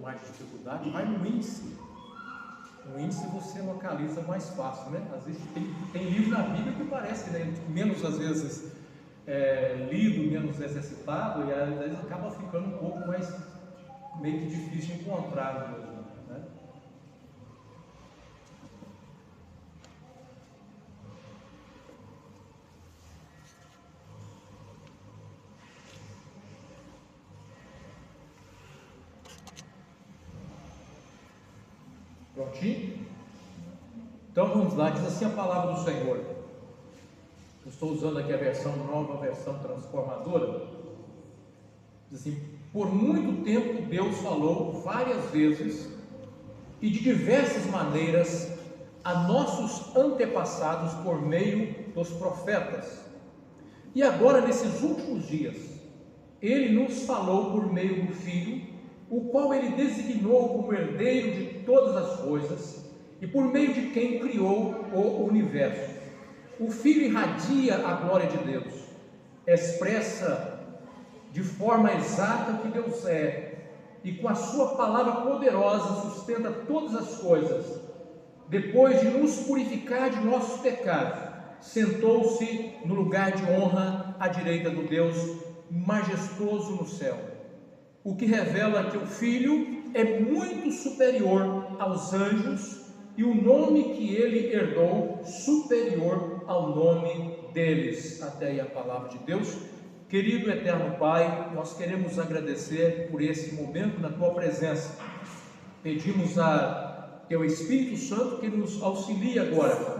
mais dificuldade, vai no índice. No índice você localiza mais fácil, né? Às vezes tem livro na Bíblia que parece, né, menos às vezes lido, menos exercitado, e às vezes acaba ficando um pouco mais meio que difícil de encontrar mesmo, né? Prontinho? Então vamos lá, diz assim a palavra do Senhor. Eu estou usando aqui a versão nova, a versão transformadora. Diz assim: por muito tempo Deus falou várias vezes e de diversas maneiras a nossos antepassados por meio dos profetas. E agora, nesses últimos dias, Ele nos falou por meio do Filho, o qual Ele designou como herdeiro de todas as coisas e por meio de quem criou o universo. O Filho irradia a glória de Deus, expressa de forma exata o que Deus é, e com a sua palavra poderosa sustenta todas as coisas. Depois de nos purificar de nossos pecados, sentou-se no lugar de honra à direita do Deus majestoso no céu, o que revela que o Filho é muito superior aos anjos e o nome que ele herdou superior ao nome deles. Até aí a palavra de Deus. Querido eterno Pai, nós queremos agradecer por esse momento na Tua presença. Pedimos a Teu Espírito Santo que nos auxilie agora,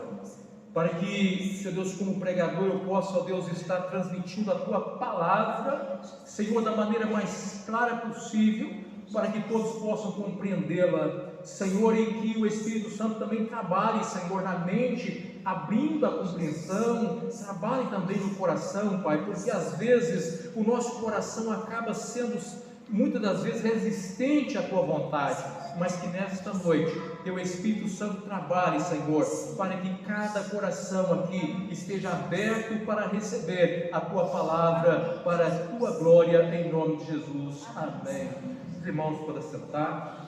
para que, Senhor Deus, como pregador, eu possa, ó Deus, estar transmitindo a Tua palavra, Senhor, da maneira mais clara possível, para que todos possam compreendê-la, Senhor, e que o Espírito Santo também trabalhe, Senhor, na mente, abrindo a compreensão, trabalhe também no coração, Pai, porque às vezes o nosso coração acaba sendo, muitas das vezes, resistente à Tua vontade, mas que nesta noite Teu Espírito Santo trabalhe, Senhor, para que cada coração aqui esteja aberto para receber a Tua palavra, para a Tua glória, em nome de Jesus. Amém. Os irmãos podem sentar.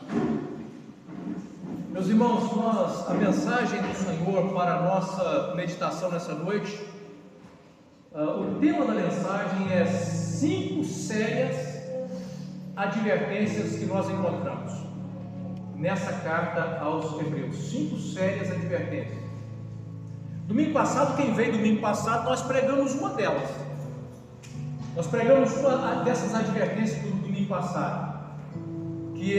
Meus irmãos, a mensagem do Senhor para a nossa meditação nessa noite, o tema da mensagem é 5 sérias advertências que nós encontramos nessa carta aos Hebreus. 5 sérias advertências. Domingo passado, quem veio domingo passado, nós pregamos uma delas. Nós pregamos uma dessas advertências do domingo passado, que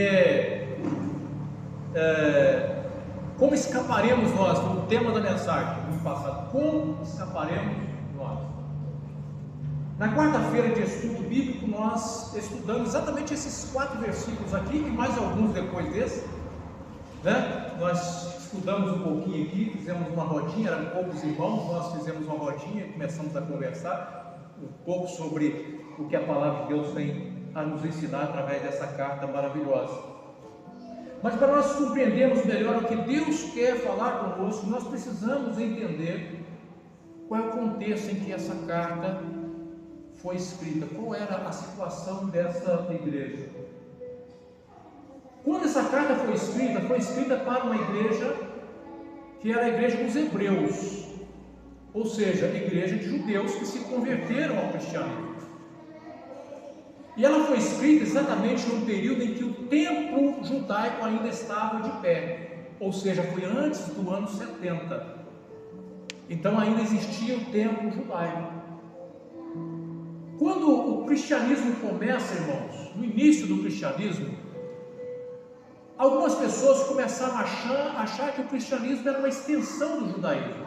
como escaparemos nós, o tema da mensagem do domingo passado, como escaparemos nós. Na quarta-feira de estudo bíblico, nós estudamos exatamente esses 4 versículos aqui e mais alguns depois desse, né? Nós estudamos um pouquinho aqui, fizemos uma rodinha, eram poucos irmãos, nós fizemos uma rodinha e começamos a conversar um pouco sobre o que a palavra de Deus tem a nos ensinar através dessa carta maravilhosa. Mas para nós compreendermos melhor o que Deus quer falar conosco, nós precisamos entender qual é o contexto em que essa carta foi escrita, qual era a situação dessa igreja. Quando essa carta foi escrita para uma igreja que era a igreja dos hebreus, ou seja, a igreja de judeus que se converteram ao cristianismo. E ela foi escrita exatamente no período em que o templo judaico ainda estava de pé, ou seja, foi antes do ano 70. Então ainda existia o templo judaico. Quando o cristianismo começa, irmãos, no início do cristianismo, algumas pessoas começaram a achar que o cristianismo era uma extensão do judaísmo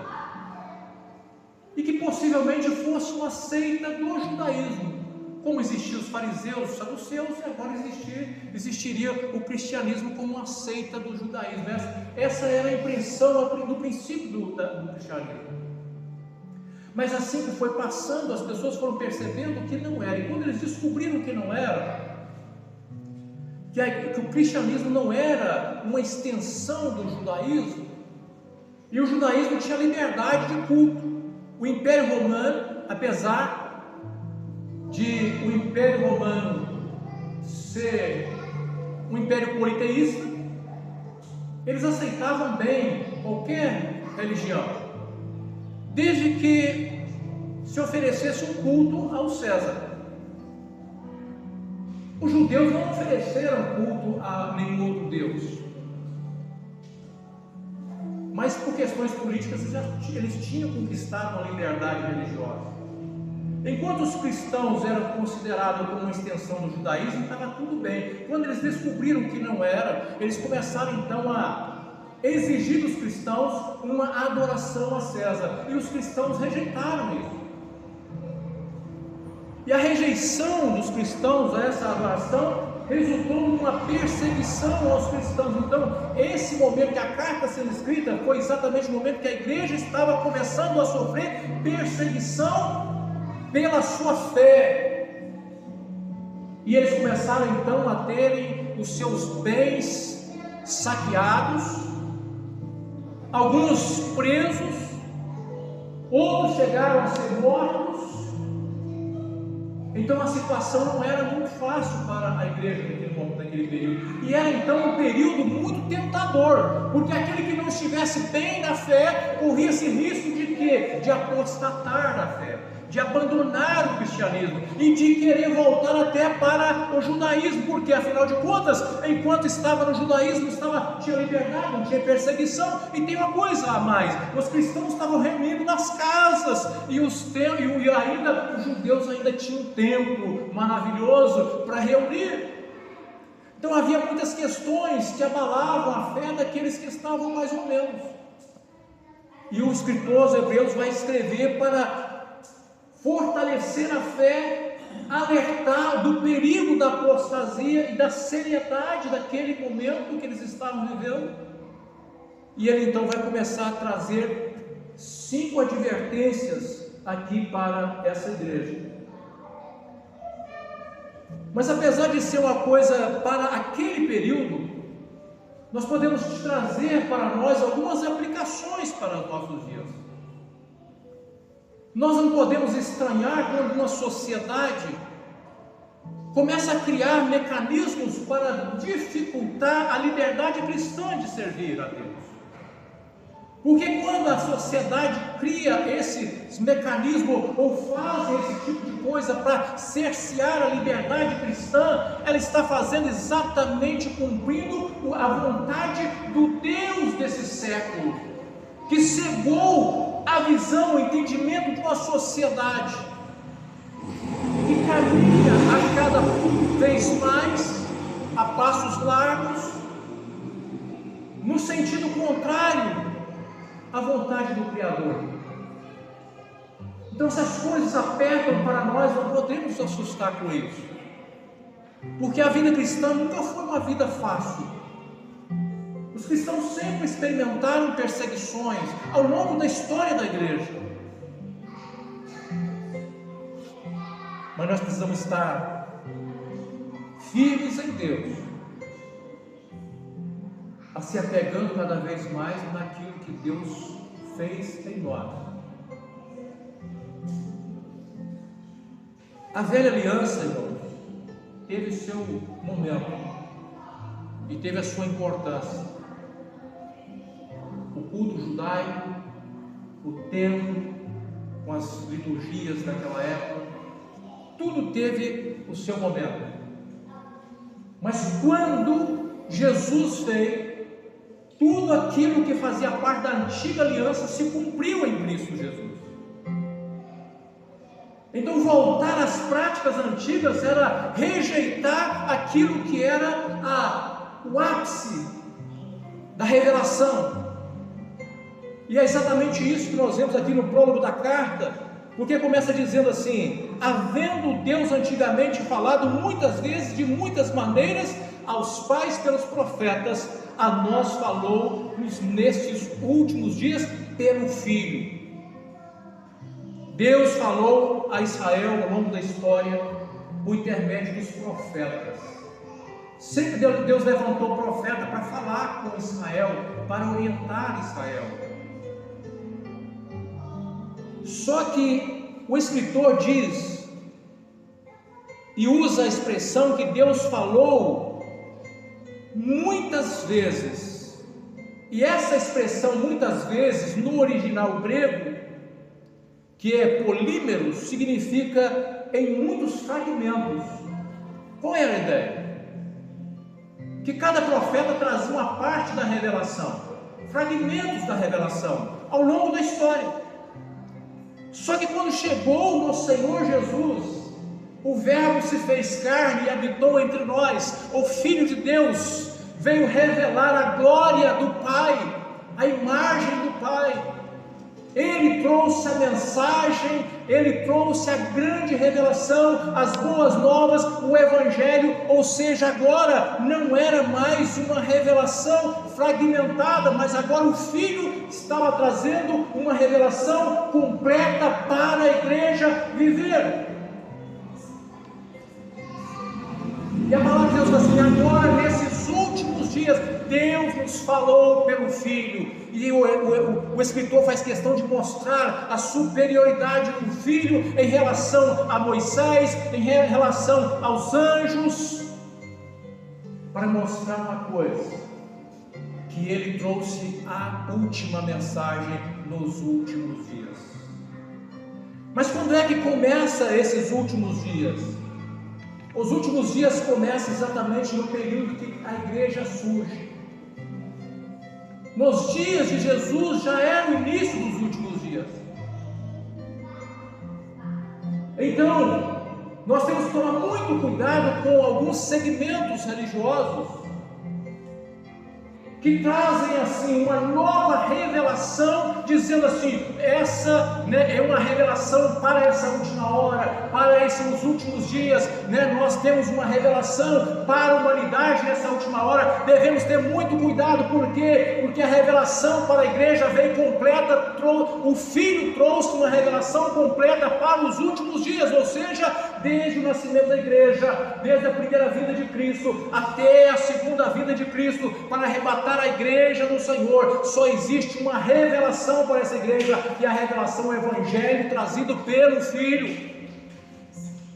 e que possivelmente fosse uma seita do judaísmo. Como existiam os fariseus, os saduceus, e agora existiria o cristianismo como uma seita do judaísmo. Essa era a impressão no princípio do cristianismo. Mas assim que foi passando, as pessoas foram percebendo que não era. E quando eles descobriram que não era, que o cristianismo não era uma extensão do judaísmo, e o judaísmo tinha liberdade de culto. O Império Romano, apesar de o Império Romano ser um império politeísta, eles aceitavam bem qualquer religião, desde que se oferecesse um culto ao César. Os judeus não ofereceram culto a nenhum outro Deus, mas por questões políticas eles tinham conquistado uma liberdade religiosa. Enquanto os cristãos eram considerados como uma extensão do judaísmo, estava tudo bem. Quando eles descobriram que não era, eles começaram então a exigir dos cristãos uma adoração a César, e os cristãos rejeitaram isso. E a rejeição dos cristãos a essa adoração resultou numa perseguição aos cristãos. Então, esse momento que a carta sendo escrita foi exatamente o momento que a igreja estava começando a sofrer perseguição pela sua fé. E eles começaram então a terem os seus bens saqueados, alguns presos, outros chegaram a ser mortos. Então a situação não era muito fácil para a igreja naquele período. E era então um período muito tentador, porque aquele que não estivesse bem na fé corria esse risco de quê? De apostatar da fé, de abandonar o cristianismo e de querer voltar até para o judaísmo, porque afinal de contas, enquanto estava no judaísmo, tinha liberdade, não tinha perseguição. E tem uma coisa a mais: os cristãos estavam reunindo nas casas, e ainda os judeus ainda tinham um templo maravilhoso para reunir. Então havia muitas questões que abalavam a fé daqueles que estavam mais ou menos. E o escritor aos Hebreus vai escrever para fortalecer a fé, alertar do perigo da apostasia e da seriedade daquele momento que eles estavam vivendo. E ele então vai começar a trazer 5 advertências aqui para essa igreja. Mas apesar de ser uma coisa para aquele período, nós podemos trazer para nós algumas aplicações para os nossos dias. Nós não podemos estranhar quando uma sociedade começa a criar mecanismos para dificultar a liberdade cristã de servir a Deus. Porque quando a sociedade cria esses mecanismos ou faz esse tipo de coisa para cercear a liberdade cristã, ela está fazendo exatamente cumprindo a vontade do Deus desse século, que cegou a visão, o entendimento de uma sociedade que caminha a cada vez mais a passos largos no sentido contrário à vontade do Criador. Então, se as coisas apertam para nós, não podemos nos assustar com isso, porque a vida cristã nunca foi uma vida fácil. Os cristãos sempre experimentaram perseguições ao longo da história da igreja. Mas nós precisamos estar firmes em Deus, a se apegando cada vez mais naquilo que Deus fez em nós. A velha aliança, irmãos, teve seu momento e teve a sua importância. O culto judaico, o templo, com as liturgias daquela época, tudo teve o seu momento. Mas quando Jesus veio, tudo aquilo que fazia parte da antiga aliança se cumpriu em Cristo Jesus. Então voltar às práticas antigas era rejeitar aquilo que era o ápice da revelação. E é exatamente isso que nós vemos aqui no prólogo da carta, porque começa dizendo assim: havendo Deus antigamente falado muitas vezes, de muitas maneiras, aos pais pelos profetas, a nós falou nestes últimos dias pelo Filho. Deus falou a Israel ao longo da história por intermédio dos profetas. Sempre Deus levantou profeta para falar com Israel, para orientar Israel. Só que o escritor diz e usa a expressão que Deus falou muitas vezes, e essa expressão muitas vezes no original grego, que é polímeros, significa em muitos fragmentos. Qual era a ideia? Que cada profeta trazia uma parte da revelação, fragmentos da revelação, ao longo da história. Só que quando chegou no Senhor Jesus, o Verbo se fez carne e habitou entre nós, o Filho de Deus veio revelar a glória do Pai, a imagem do Pai. Ele trouxe a mensagem, ele trouxe a grande revelação, as boas novas, o Evangelho, ou seja, agora não era mais uma revelação fragmentada, mas agora o Filho estava trazendo uma revelação completa para a igreja viver. E a palavra de Deus diz assim: agora nesses últimos dias, Deus nos falou pelo Filho. E o escritor faz questão de mostrar a superioridade do Filho em relação a Moisés, em relação aos anjos, para mostrar uma coisa, que ele trouxe a última mensagem nos últimos dias. Mas quando é que começa esses últimos dias? Os últimos dias começam exatamente no período que a igreja surge. Nos dias de Jesus já era o início dos últimos dias. Então, nós temos que tomar muito cuidado com alguns segmentos religiosos que trazem assim uma nova revelação, dizendo assim: essa é uma revelação para essa última hora, para esses últimos dias, nós temos uma revelação para a humanidade nessa última hora. Devemos ter muito cuidado, porque a revelação para a igreja veio completa, o Filho trouxe uma revelação completa para os últimos dias, ou seja, desde o nascimento da igreja, desde a primeira vinda de Cristo até a segunda vinda de Cristo, para arrebatar a igreja do Senhor. Só existe uma revelação para essa igreja, e a revelação é o Evangelho trazido pelo Filho.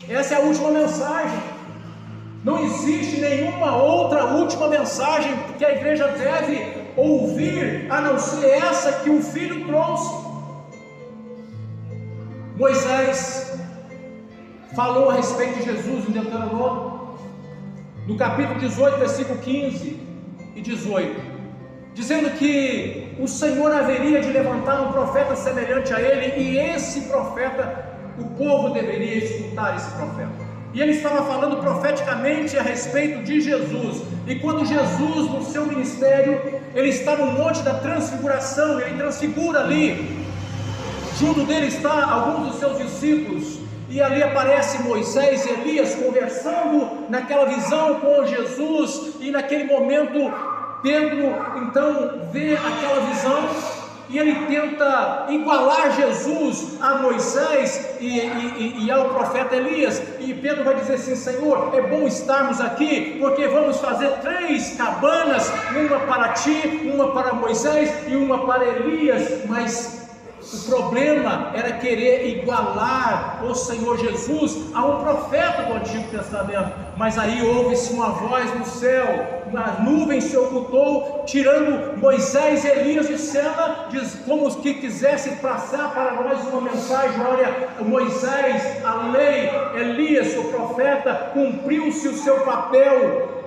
Essa é a última mensagem. Não existe nenhuma outra última mensagem que a igreja deve ouvir, a não ser essa que o Filho trouxe. Moisés falou a respeito de Jesus em Deuteronômio, no capítulo 18, versículo 15 e 18, dizendo que o Senhor haveria de levantar um profeta semelhante a ele, e esse profeta, o povo deveria escutar esse profeta. E ele estava falando profeticamente a respeito de Jesus. E quando Jesus, no seu ministério, ele está no monte da transfiguração, ele transfigura ali, junto dele está alguns dos seus discípulos, e ali aparece Moisés e Elias conversando naquela visão com Jesus. E naquele momento Pedro então vê aquela visão, e ele tenta igualar Jesus a Moisés e ao profeta Elias. E Pedro vai dizer assim: Senhor, é bom estarmos aqui, porque vamos fazer 3 cabanas, uma para ti, uma para Moisés e uma para Elias. Mas o problema era querer igualar o Senhor Jesus a um profeta do Antigo Testamento. Mas aí ouve-se uma voz no céu, a nuvem se ocultou, tirando Moisés e Elias de cena, como que quisesse passar para nós uma mensagem: olha, Moisés, a lei, Elias, o profeta, cumpriu-se o seu papel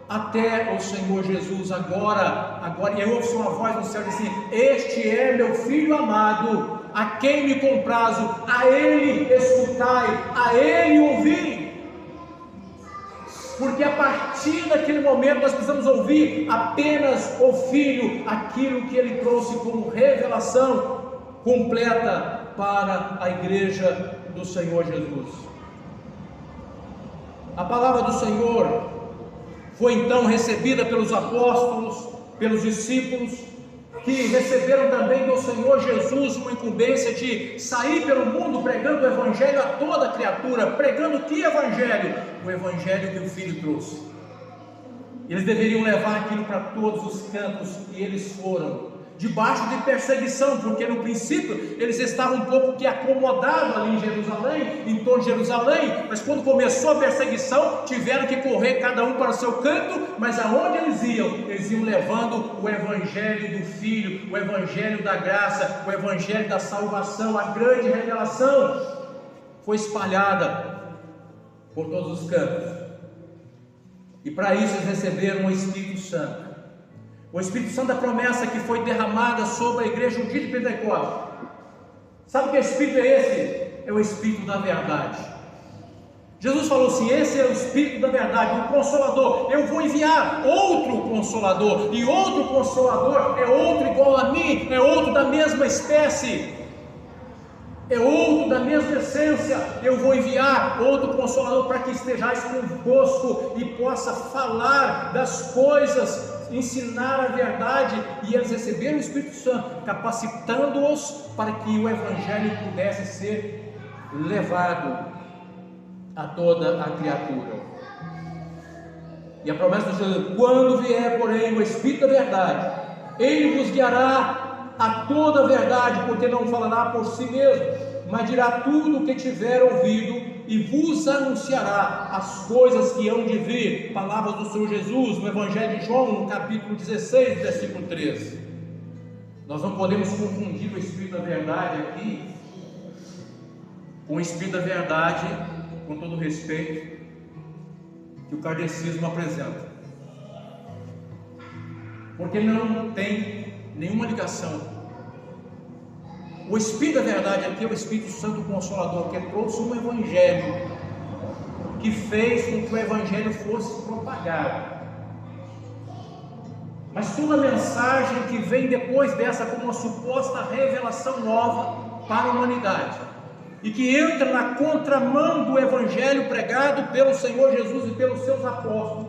até o Senhor Jesus. Agora, e ouve-se uma voz no céu e diz assim: este é meu Filho amado, a quem me comprazo, a ele escutai, a ele ouvi. Porque a partir daquele momento nós precisamos ouvir apenas o Filho, aquilo que ele trouxe como revelação completa para a igreja do Senhor Jesus. A palavra do Senhor foi então recebida pelos apóstolos, pelos discípulos, que receberam também do Senhor Jesus uma incumbência de sair pelo mundo pregando o Evangelho a toda criatura. Pregando que Evangelho? O Evangelho que o Filho trouxe. Eles deveriam levar aquilo para todos os cantos, e eles foram. debaixo de perseguição, porque no princípio eles estavam um pouco que acomodados ali em Jerusalém, em torno de Jerusalém, mas quando começou a perseguição, tiveram que correr cada um para o seu canto, mas aonde eles iam levando o evangelho do Filho, o evangelho da graça, o evangelho da salvação, a grande revelação foi espalhada por todos os cantos, e para isso eles receberam o Espírito Santo. O Espírito Santo da promessa que foi derramada sobre a igreja no dia de Pentecostes. Sabe que Espírito é esse? É o Espírito da verdade. Jesus falou assim: esse é o Espírito da verdade, o Consolador. Eu vou enviar outro Consolador, e outro Consolador é outro igual a mim, é outro da mesma espécie, é outro da mesma essência. Eu vou enviar outro Consolador para que estejais convosco e possa falar das coisas, ensinar a verdade. E eles receberam o Espírito Santo, capacitando-os para que o Evangelho pudesse ser levado a toda a criatura. E a promessa de Jesus: quando vier, porém, o Espírito da verdade, Ele vos guiará a toda a verdade, porque não falará por si mesmo, mas dirá tudo o que tiver ouvido, e vos anunciará as coisas que hão de vir. Palavras do Senhor Jesus no Evangelho de João, no capítulo 16, versículo 13. Nós não podemos confundir o Espírito da verdade aqui com o Espírito da verdade, com todo o respeito, que o kardecismo apresenta, porque não tem nenhuma ligação. O Espírito da verdade aqui é o Espírito Santo Consolador, que trouxe um Evangelho, que fez com que o Evangelho fosse propagado. Mas toda mensagem que vem depois dessa, como uma suposta revelação nova para a humanidade, e que entra na contramão do Evangelho pregado pelo Senhor Jesus e pelos seus apóstolos,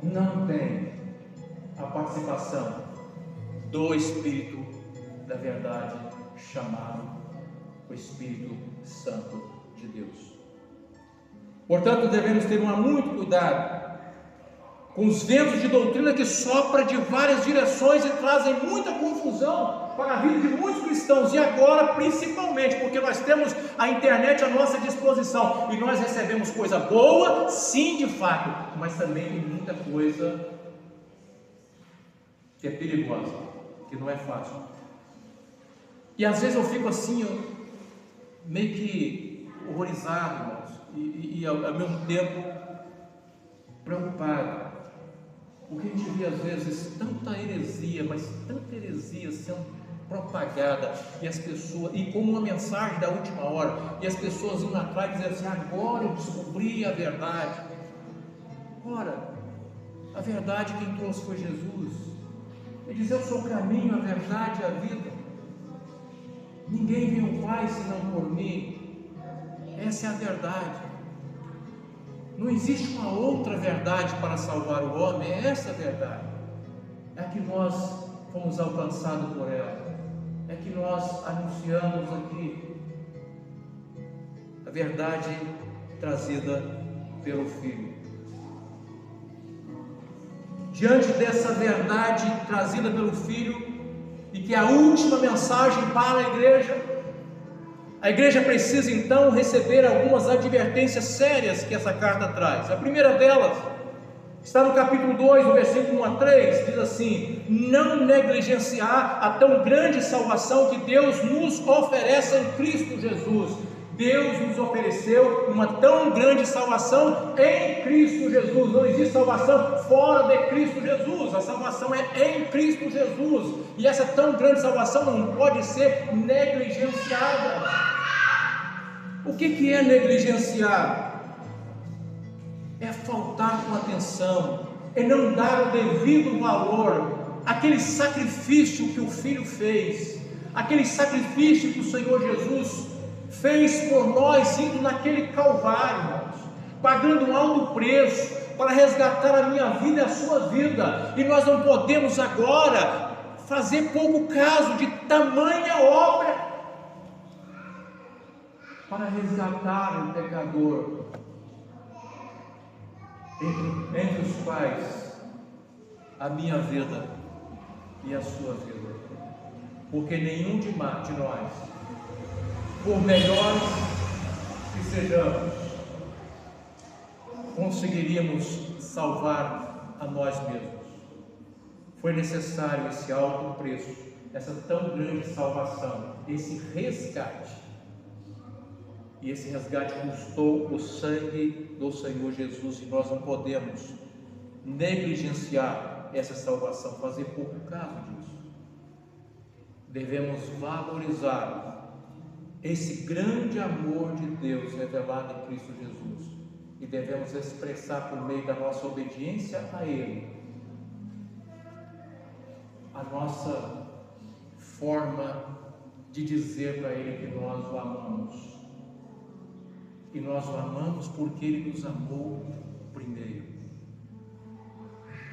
não tem a participação do Espírito da verdade, chamado o Espírito Santo de Deus. Portanto, devemos ter muito cuidado com os ventos de doutrina que sopram de várias direções e trazem muita confusão para a vida de muitos cristãos, e agora principalmente porque nós temos a internet à nossa disposição, e nós recebemos coisa boa, sim, de fato, mas também tem muita coisa que é perigosa, que não é fácil. E às vezes eu fico assim, meio que horrorizado, irmãos, e ao mesmo tempo preocupado, porque a gente vê às vezes tanta heresia, mas tanta heresia sendo propagada, e as pessoas, e como uma mensagem da última hora, e as pessoas indo atrás dizendo assim: agora eu descobri a verdade. Ora, a verdade quem trouxe foi Jesus. Ele diz: eu sou o caminho, a verdade e a vida. Ninguém vem ao Pai senão por mim. Essa é a verdade. Não existe uma outra verdade para salvar o homem. É essa a verdade. É que nós fomos alcançados por ela. É que nós anunciamos aqui a verdade trazida pelo Filho. Diante dessa verdade trazida pelo Filho, e que é a última mensagem para a igreja precisa então receber algumas advertências sérias que essa carta traz. A primeira delas está no capítulo 2, no versículo 1 a 3, diz assim: não negligenciar a tão grande salvação que Deus nos oferece em Cristo Jesus. Deus nos ofereceu uma tão grande salvação em Cristo Jesus. Não existe salvação fora de Cristo Jesus. A salvação é em Cristo Jesus. E essa tão grande salvação não pode ser negligenciada. O que é negligenciar? É faltar com atenção, é não dar o devido valor àquele sacrifício que o Filho fez, aquele sacrifício que o Senhor Jesus fez por nós, indo naquele Calvário, irmãos, pagando um alto preço para resgatar a minha vida e a sua vida. E nós não podemos agora fazer pouco caso de tamanha obra para resgatar o pecador, entre os quais a minha vida e a sua vida. Porque nenhum de nós, por melhores que sejamos, conseguiríamos salvar a nós mesmos. Foi necessário esse alto preço, essa tão grande salvação, esse resgate. E esse resgate custou o sangue do Senhor Jesus, e nós não podemos negligenciar essa salvação, fazer pouco caso disso. Devemos valorizar esse grande amor de Deus revelado em Cristo Jesus, e devemos expressar por meio da nossa obediência a Ele, a nossa forma de dizer para Ele que nós o amamos. E nós o amamos porque Ele nos amou primeiro.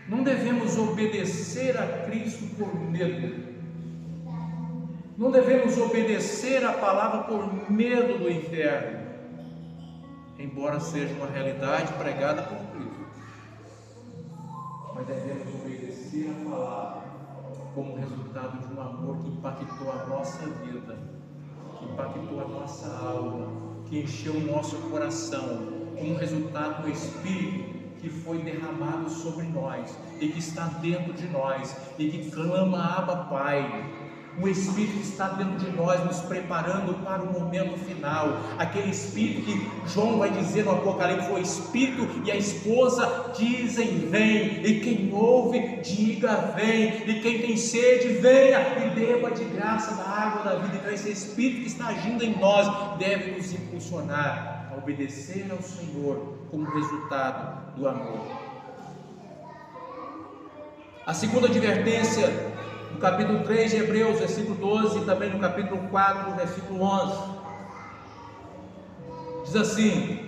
Não devemos obedecer a Cristo por medo. Não devemos obedecer a palavra por medo do inferno, embora seja uma realidade pregada por Cristo. Mas devemos obedecer a palavra como resultado de um amor que impactou a nossa vida, que impactou a nossa alma, que encheu o nosso coração, como resultado do Espírito que foi derramado sobre nós e que está dentro de nós e que clama Abba Pai. O Espírito que está dentro de nós, nos preparando para o momento final, aquele Espírito que João vai dizer no Apocalipse: o Espírito e a esposa dizem vem, e quem ouve diga vem, e quem tem sede venha e beba de graça da água da vida. Então esse Espírito que está agindo em nós deve nos impulsionar a obedecer ao Senhor como resultado do amor. A segunda advertência, no capítulo 3 de Hebreus, versículo 12, e também no capítulo 4, versículo 11, diz assim: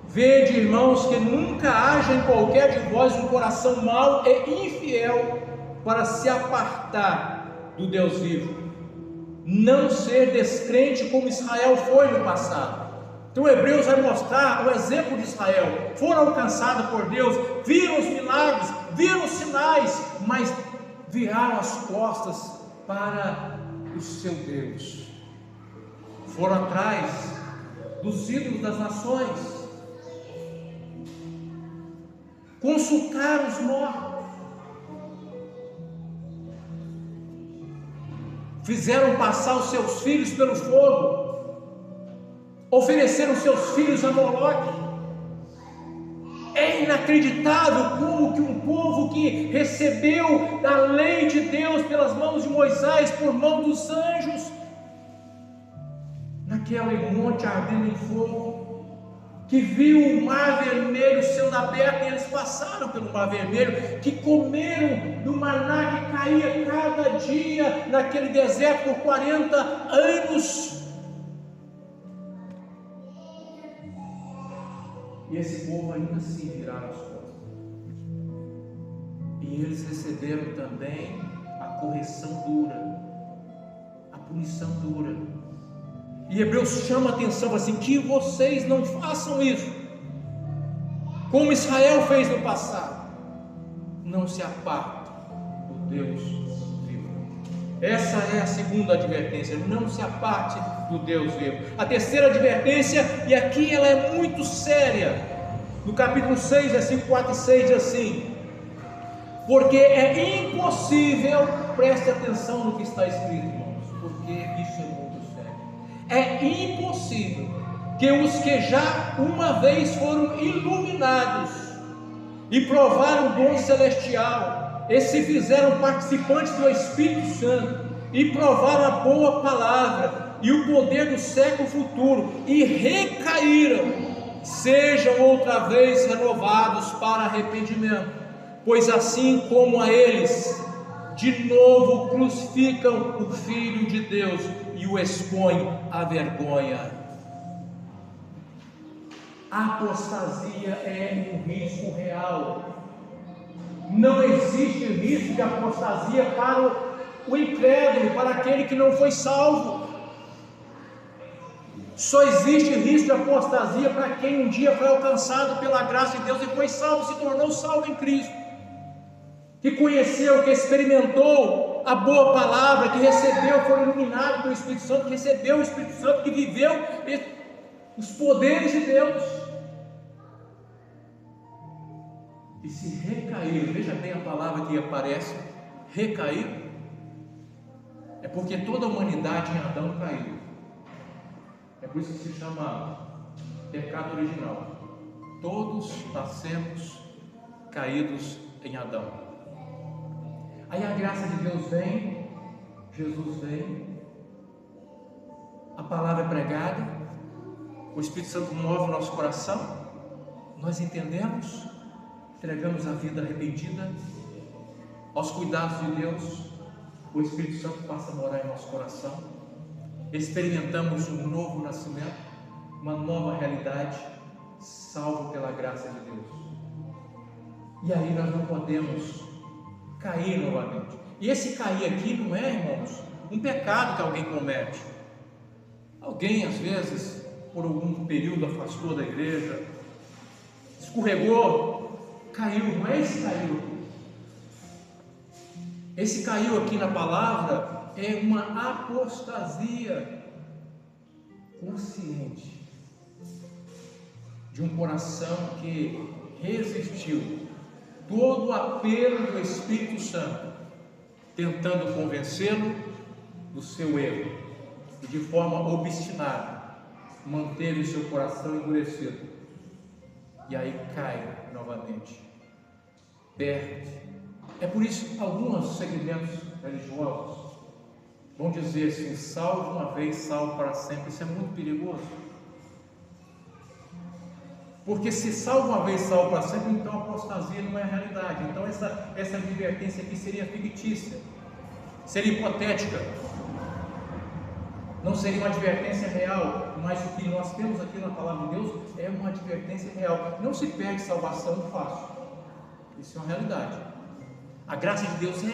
vede, irmãos, que nunca haja em qualquer de vós um coração mau e infiel para se apartar do Deus vivo, não ser descrente como Israel foi no passado. Então Hebreus vai mostrar o exemplo de Israel. Foram alcançados por Deus, viram os milagres, viram os sinais, mas viraram as costas para o seu Deus, foram atrás dos ídolos das nações, consultaram os mortos, fizeram passar os seus filhos pelo fogo, ofereceram seus filhos a Moloque. É inacreditável como que um povo que recebeu da lei de Deus pelas mãos de Moisés, por mão dos anjos, naquele monte ardendo em fogo, que viu o mar vermelho sendo aberto, e eles passaram pelo mar vermelho, que comeram do maná que caía cada dia naquele deserto por 40 anos, e esse povo ainda assim viraram as costas. E eles receberam também a correção dura, a punição dura. E Hebreus chama a atenção assim: que vocês não façam isso, como Israel fez no passado. Não se apartem do Deus vivo. Essa é a segunda advertência: não se aparte do Deus vivo. A terceira advertência, e aqui ela é muito séria, no capítulo 6, versículo 4 e 6, diz assim: porque é impossível, preste atenção no que está escrito, irmãos, porque isso é muito sério. É impossível que os que já uma vez foram iluminados e provaram o dom celestial, e se fizeram participantes do Espírito Santo, e provaram a boa palavra e o poder do século futuro, e recaíram, sejam outra vez renovados para arrependimento, pois assim como a eles de novo crucificam o Filho de Deus e o expõem à vergonha. A apostasia é um risco real. Não existe risco de apostasia para o incrédulo, para aquele que não foi salvo. Só existe risco de apostasia para quem um dia foi alcançado pela graça de Deus e foi salvo, se tornou salvo em Cristo. que conheceu, que experimentou a boa palavra, que recebeu, foi iluminado pelo Espírito Santo, que recebeu o Espírito Santo, que viveu os poderes de Deus. E se recair, veja bem a palavra que aparece, recair, é porque toda a humanidade em Adão caiu. É por isso que se chama pecado original. Todos nascemos caídos em Adão. Aí a graça de Deus vem, Jesus vem, a palavra é pregada, o Espírito Santo move o nosso coração, nós entendemos, entregamos a vida arrependida aos cuidados de Deus, o Espírito Santo passa a morar em nosso coração, experimentamos um novo nascimento, uma nova realidade, salvo pela graça de Deus. E aí nós não podemos cair novamente. E esse cair aqui não é, irmãos, um pecado que alguém comete. Alguém às vezes, por algum período afastou da igreja, escorregou, caiu. Não é esse caiu. Esse caiu aqui na palavra é uma apostasia consciente de um coração que resistiu todo o apelo do Espírito Santo, tentando convencê-lo do seu erro, e de forma obstinada manteve o seu coração endurecido, e aí cai novamente, perde. É por isso que alguns segmentos religiosos vão dizer assim: salvo uma vez, salvo para sempre. Isso é muito perigoso, porque se salvo uma vez, salvo para sempre, então a apostasia não é a realidade. Então essa advertência aqui seria fictícia, seria hipotética, não seria uma advertência real. Mas o que nós temos aqui na palavra de Deus é uma advertência real. Não se perde salvação fácil, isso é uma realidade. A graça de Deus é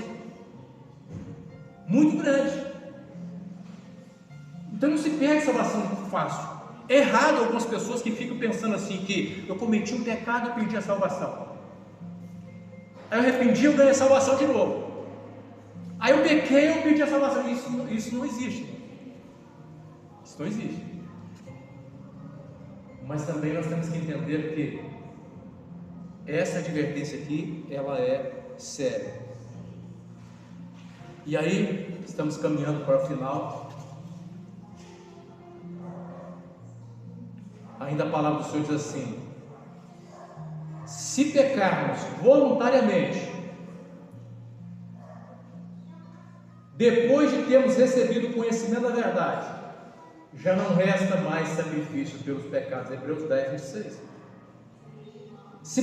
muito grande, então não se perde salvação fácil. É errado algumas pessoas que ficam pensando assim, que eu cometi um pecado e perdi a salvação, aí eu arrependi, eu ganhei a salvação de novo, aí eu pequei, eu perdi a salvação. Isso não existe. Isso não existe. Mas também nós temos que entender que essa advertência aqui, ela é séria. E aí, estamos caminhando para o final. Ainda a palavra do Senhor diz assim: se pecarmos voluntariamente, depois de termos recebido o conhecimento da verdade, já não resta mais sacrifício pelos pecados. Hebreus 10, 26. Se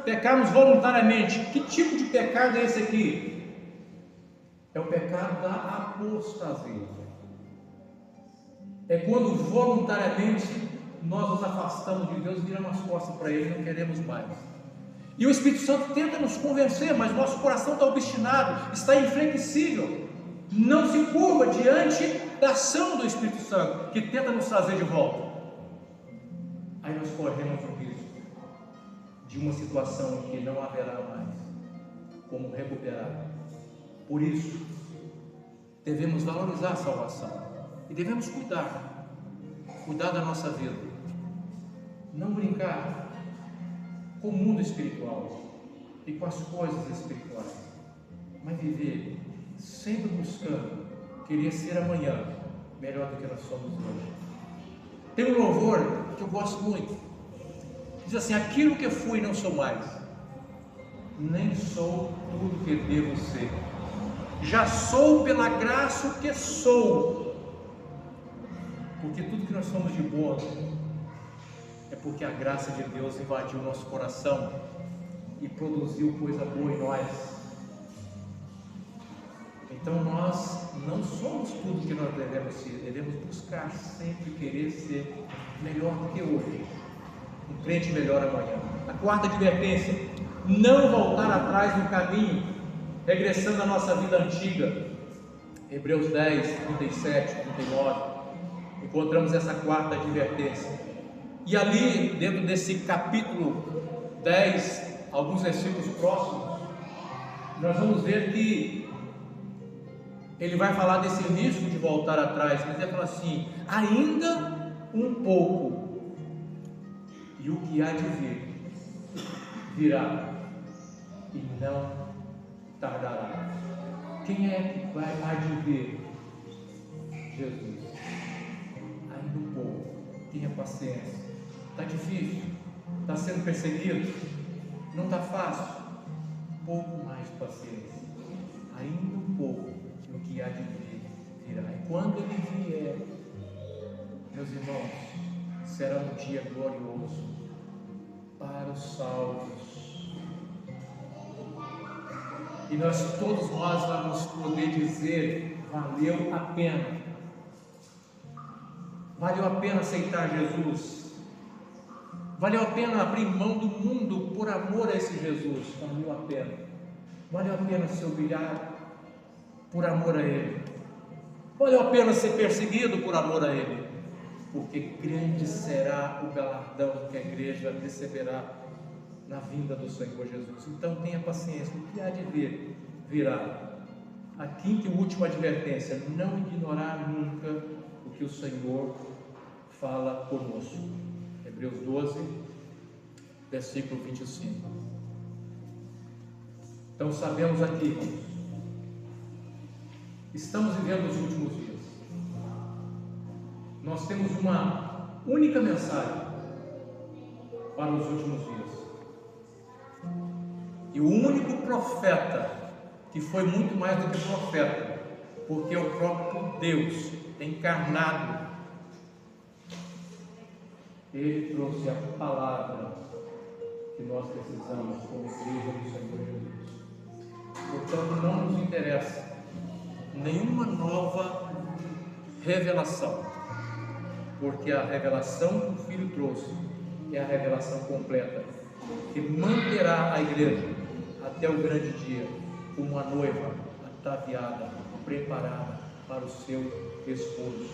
pecarmos voluntariamente, que tipo de pecado é esse aqui? É o pecado da apostasia. É quando voluntariamente nós nos afastamos de Deus, viramos as costas para Ele e não queremos mais. E o Espírito Santo tenta nos convencer, mas nosso coração está obstinado, está inflexível, não se curva diante da ação do Espírito Santo, que tenta nos trazer de volta. Aí nós corremos o risco de uma situação em que não haverá mais como recuperar. Por isso, devemos valorizar a salvação e devemos cuidar da nossa vida, não brincar com o mundo espiritual e com as coisas espirituais, mas viver sempre buscando querer ser amanhã melhor do que nós somos hoje. Tem um louvor que eu gosto muito, diz assim: aquilo que fui não sou mais, nem sou tudo que devo ser, já sou pela graça o que sou. Porque tudo que nós somos de bom é porque a graça de Deus invadiu o nosso coração e produziu coisa boa em nós. Então nós não somos tudo que nós devemos ser, devemos buscar sempre querer ser melhor do que hoje, um crente melhor amanhã. A quarta advertência: não voltar atrás no caminho, regressando à nossa vida antiga. Hebreus 10, 37, 39, encontramos essa quarta advertência. E ali, dentro desse capítulo 10, alguns versículos próximos, nós vamos ver que ele vai falar desse risco de voltar atrás, mas ele fala assim: ainda um pouco, e o que há de vir virá, e não tardará. Quem é que há de vir? Jesus. Ainda um pouco, tenha paciência. Está difícil, está sendo perseguido, não está fácil. Um pouco mais de paciência, ainda um pouco, e o que há de vir virá. E quando ele vier, meus irmãos, será um dia glorioso para os salvos. E todos nós vamos poder dizer: valeu a pena. Valeu a pena aceitar Jesus. Valeu a pena abrir mão do mundo por amor a esse Jesus. Valeu a pena. Valeu a pena se humilhar por amor a Ele. Valeu a pena ser perseguido por amor a Ele. Porque grande será o galardão que a igreja receberá na vinda do Senhor Jesus. Então tenha paciência, o que há de vir, virá. A quinta e última advertência: não ignorar nunca o que o Senhor fala conosco. Hebreus 12, versículo 25. Então sabemos aqui, irmãos, estamos vivendo os últimos dias. Nós temos uma única mensagem para os últimos dias. E o único profeta que foi muito mais do que profeta, porque o próprio Deus encarnado, Ele trouxe a palavra que nós precisamos como igreja do Senhor Jesus. Portanto, não nos interessa nenhuma nova revelação, porque a revelação que o Filho trouxe é a revelação completa, que manterá a igreja até o grande dia, como uma noiva ataviada, preparada para o seu esposo.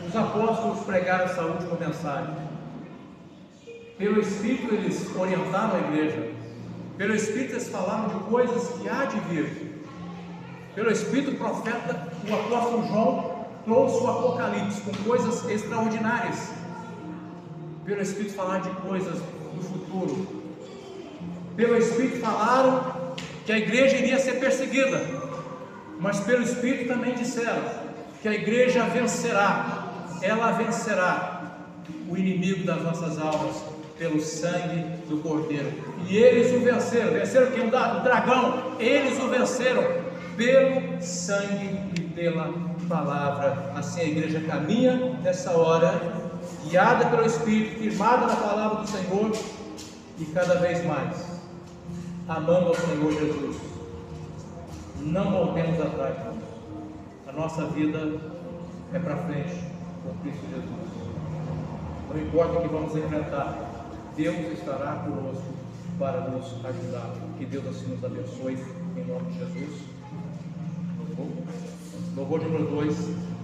Os apóstolos pregaram essa última mensagem. Pelo Espírito eles orientaram a igreja. Pelo Espírito eles falaram de coisas que há de vir. Pelo Espírito o profeta, o apóstolo João, trouxe o Apocalipse com coisas extraordinárias. Pelo Espírito falaram de coisas do futuro. Pelo Espírito falaram que a igreja iria ser perseguida, mas pelo Espírito também disseram que a igreja vencerá. Ela vencerá o inimigo das nossas almas pelo sangue do Cordeiro. E eles o venceram. Venceram quem? O dragão. Eles o venceram pelo sangue e pela palavra. Assim a igreja caminha nessa hora, guiada pelo Espírito, firmada na palavra do Senhor, e cada vez mais amando ao Senhor Jesus. Não voltemos atrás, irmãos. A nossa vida é para frente com Cristo Jesus. Não importa o que vamos enfrentar, Deus estará conosco para nos ajudar. Que Deus assim nos abençoe, em nome de Jesus. Louvor número 2.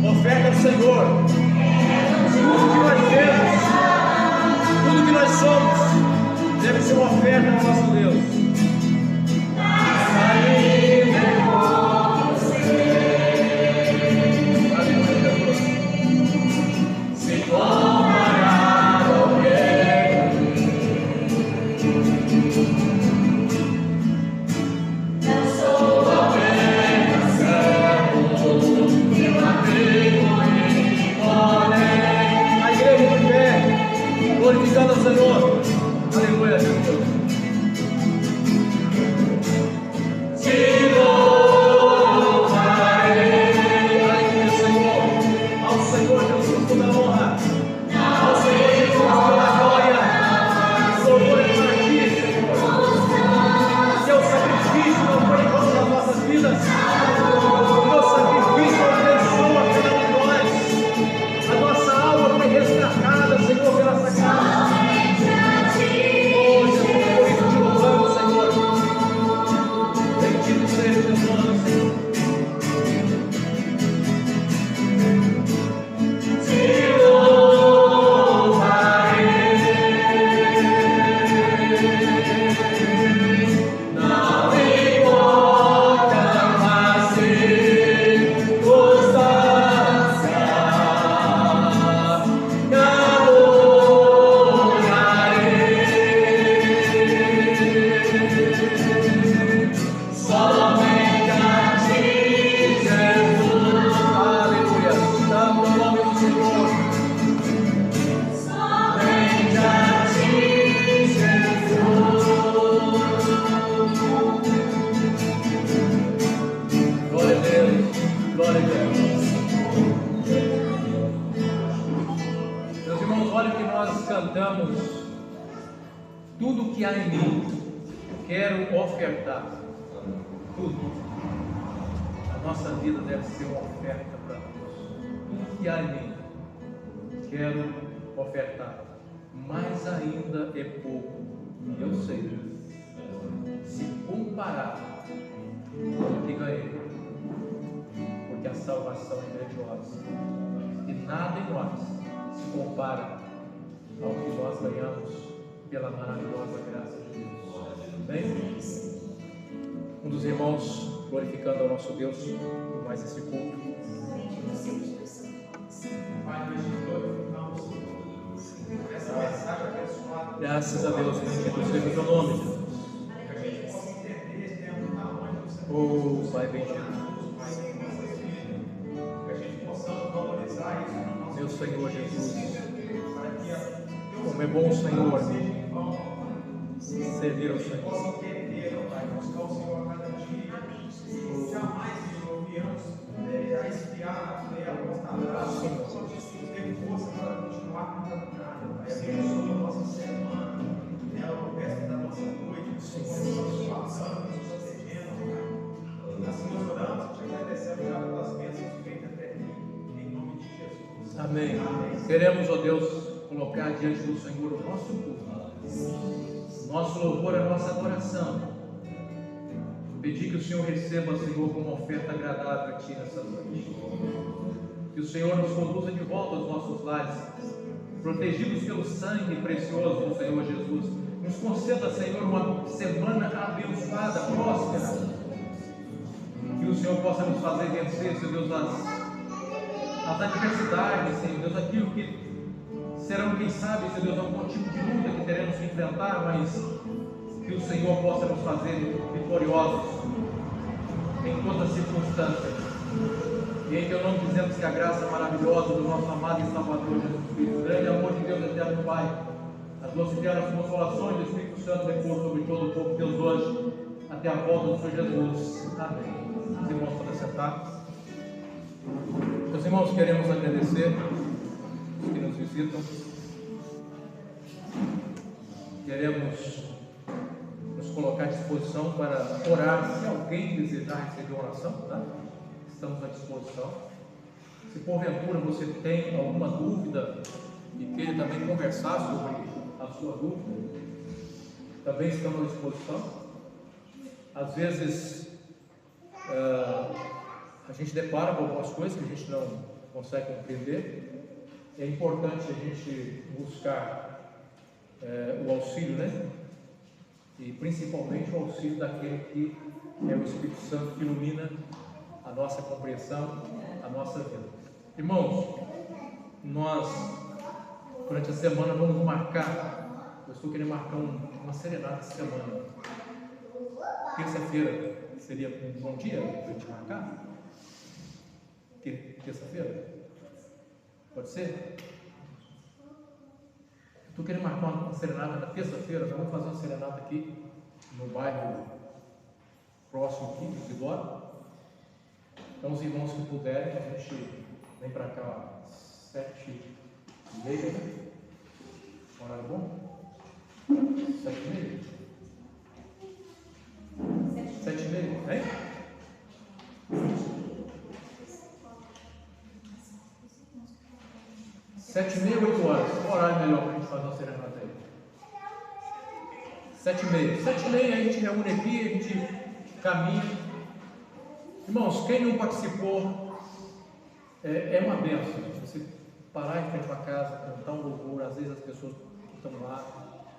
Oferta ao Senhor tudo que nós temos, tudo que nós somos, deve ser uma oferta ao nosso Deus. glorificando o Senhor. Aleluia, Jesus. Te louvarei. Aleluia, Senhor. Ao Senhor Jesus toda a honra. Ao Senhor Jesus toda a glória. Louvor é para ti, Senhor. Seu sacrifício não foi em vão nas nossas vidas. O teu sacrifício abençoa cada um de nós. A nossa alma foi resgatada, Senhor, pela sacada. Oh, Jesus, por isso te louvamos, Senhor. Bendito seja o teu nome, Senhor. Te louvarei. Não importa a circunstância, somente a ti, Jesus. Aleluia. Santo nome do Senhor. Somente a ti, Jesus. Glória a Deus. Glória a Deus. Meus irmãos, olha o que nós cantamos. Tudo que há em mim, quero ofertar. Tudo. A nossa vida deve ser uma oferta para Deus. Tudo que há em mim, quero ofertar. Mais ainda é pouco. Eu sei. Se comparar com o que ganhei, porque a salvação é grandiosa. E nada em nós se compara ao que nós ganhamos pela maravilhosa graça de Deus. Amém? Um dos irmãos glorificando ao nosso Deus por mais esse culto. Pai, nós te glorificamos por essa mensagem abençoada. Graças a Deus, bendito seja o teu nome, Jesus. Que a gente possa entender dentro do tamanho do Senhor. Oh, Pai bendito. Que a gente possa valorizar isso no nosso meu Senhor Jesus. Como é bom, Senhor, servir ao Senhor. Possa entender, Pai, buscar o Senhor a cada dia. Jamais viemos a espiar a nossa graça. Ter força para continuar com a caminhada. Abençoa a nossa semana, o resto da nossa noite. Nos passando, nos protegendo, Pai. Assim nós oramos e te agradecemos já pelas bênçãos feitas até aqui. Em nome de Jesus. Amém. Queremos, ó Deus, colocar diante do Senhor o nosso culto, nosso louvor, a nossa adoração. Pedir que o Senhor receba, Senhor, como oferta agradável a Ti nessa noite. Que o Senhor nos conduza de volta aos nossos lares, protegidos pelo sangue precioso do Senhor Jesus. Nos conceda, Senhor, uma semana abençoada, próspera. Que o Senhor possa nos fazer vencer, Senhor Deus, as adversidades, Senhor Deus, aquilo que serão, quem sabe, Senhor Deus, algum tipo de luta que teremos que enfrentar, mas que o Senhor possa nos fazer vitoriosos em todas as circunstâncias. E em teu nome dizemos que a graça maravilhosa do nosso amado e Salvador Jesus Cristo, o grande amor de Deus eterno Pai, as doces e ternas consolações do Espírito Santo repouso sobre todo o povo de Deus hoje, até a volta do Senhor Jesus. Amém. Os irmãos podem sentar. Meus irmãos, queremos agradecer os que nos visitam. Queremos nos colocar à disposição para orar. Se alguém desejar receber oração, tá? Estamos à disposição. Se porventura você tem alguma dúvida e queira também conversar sobre a sua dúvida, também estamos à disposição. Às vezes a gente depara com algumas coisas que a gente não consegue compreender. É importante a gente buscar o auxílio, né? E principalmente o auxílio daquele que é o Espírito Santo que ilumina a nossa compreensão, a nossa vida. Irmãos, nós durante a semana vamos marcar, eu estou querendo marcar uma serenata essa semana. Terça-feira seria um bom dia para a gente marcar? Terça-feira? Pode ser? Estou querendo marcar uma serenata na terça-feira. Vamos fazer uma serenata aqui no bairro próximo aqui, de Isidoro. Então, os irmãos que puderem, a gente vem para cá 7h30, né? Horário bom? 7h30? 7h30, hein? 7h30, 8h. Qual horário melhor para a gente fazer uma serenata aí? 7h30. 7h30 a gente reúne aqui, a gente caminha. Irmãos, quem não participou, é uma bênção. Você parar em frente à casa, cantar um louvor, às vezes as pessoas que estão lá,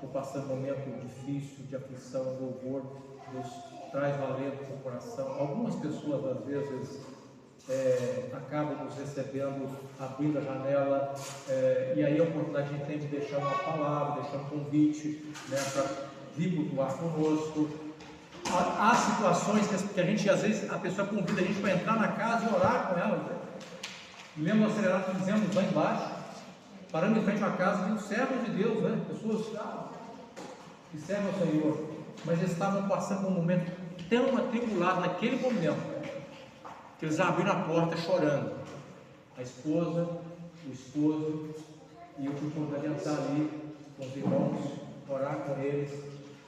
ou passando um momento difícil, de aflição, louvor, Deus traz valendo para o coração. Algumas pessoas, às vezes, acabam nos recebendo, abrindo a janela, e aí a oportunidade a gente tem de deixar uma palavra, deixar um convite, né, para vir cultuar conosco. Há situações que a gente, às vezes, a pessoa convida a gente para entrar na casa e orar com ela. Né? Lembra a serenata que fizemos lá embaixo, parando em frente à casa, tem servos de Deus, né? Pessoas que servem ao Senhor, mas eles estavam passando por um momento tão atribulado naquele momento, que eles abriram a porta chorando. A esposa, o esposo, e eu fui convidado a entrar ali com os irmãos, orar com eles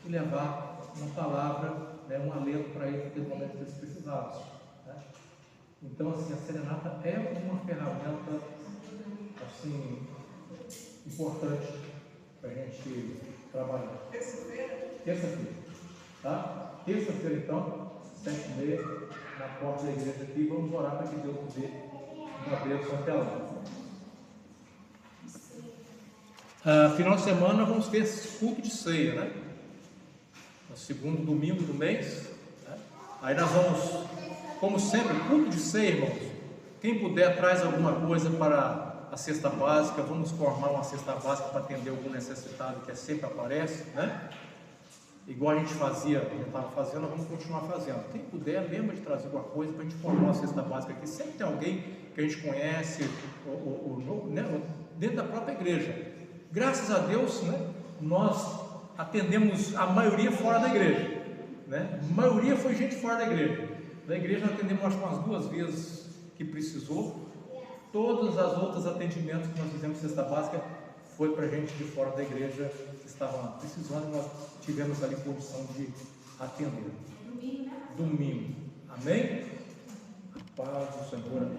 e levar uma palavra, né, um alento para eles naquele momento que eles precisavam. Né? Então, assim, a serenata é uma ferramenta assim, importante para a gente trabalhar. Terça-feira. Tá? Terça-feira, então, 7h30, na porta da igreja aqui, vamos orar para que Deus nos dê uma bênção até lá. Final de semana vamos ter culto de ceia, né? No segundo domingo do mês, né? Aí nós vamos, como sempre, culto de ceia, irmãos. Quem puder, traz alguma coisa para a cesta básica. Vamos formar uma cesta básica para atender algum necessitado que sempre aparece, né? Igual a gente fazia, eu estava fazendo, nós vamos continuar fazendo. Quem puder, lembra de trazer alguma coisa para a gente formar uma cesta básica aqui. Sempre tem alguém que a gente conhece, né, dentro da própria igreja. Graças a Deus, né, nós atendemos a maioria fora da igreja, né? A maioria foi gente fora da igreja. Da igreja nós atendemos acho umas 2 vezes que precisou. Todos os outros atendimentos que nós fizemos cesta básica foi para gente de fora da igreja que estava precisando, e nós tivemos ali condição de atender. Domingo, né? Domingo. Amém? A paz do Senhor.